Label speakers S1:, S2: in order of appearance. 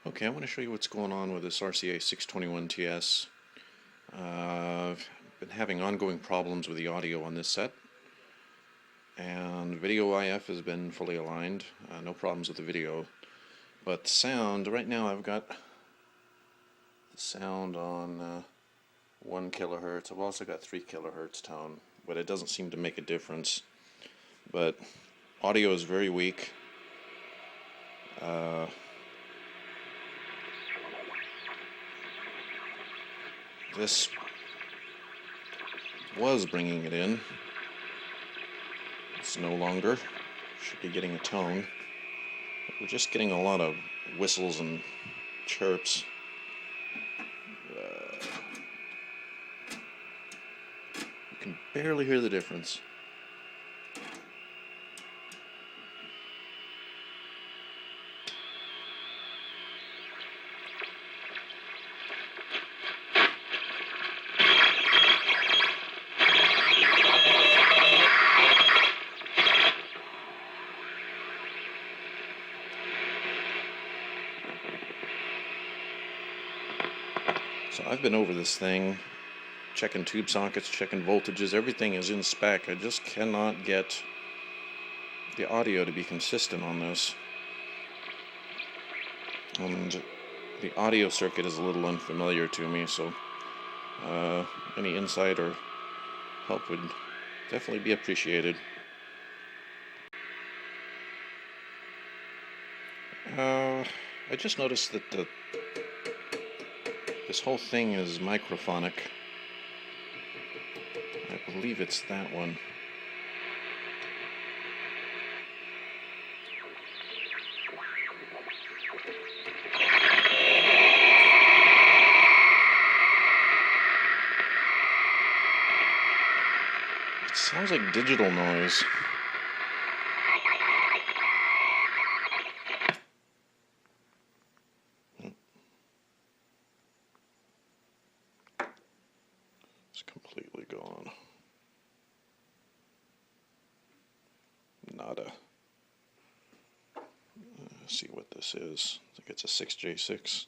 S1: Okay, I want to show you what's going on with this RCA 621 TS. I've been having ongoing problems with the audio on this set, and video IF has been fully aligned, no problems with the video, but sound, right now I've got the sound on 1 kilohertz. I've also got 3 kilohertz tone, but it doesn't seem to make a difference. But audio is very weak. This was bringing it in. It's no longer. Should be getting a tone. But we're just getting a lot of whistles and chirps. You can barely hear the difference. So I've been over this thing, checking tube sockets, checking voltages, everything is in spec. I just cannot get the audio to be consistent on this. And the audio circuit is a little unfamiliar to me, so any insight or help would definitely be appreciated. I just noticed that this whole thing is microphonic. I believe it's that one. It sounds like digital noise. It's completely gone. Nada. Let's see what this is. I think it's a 6J6.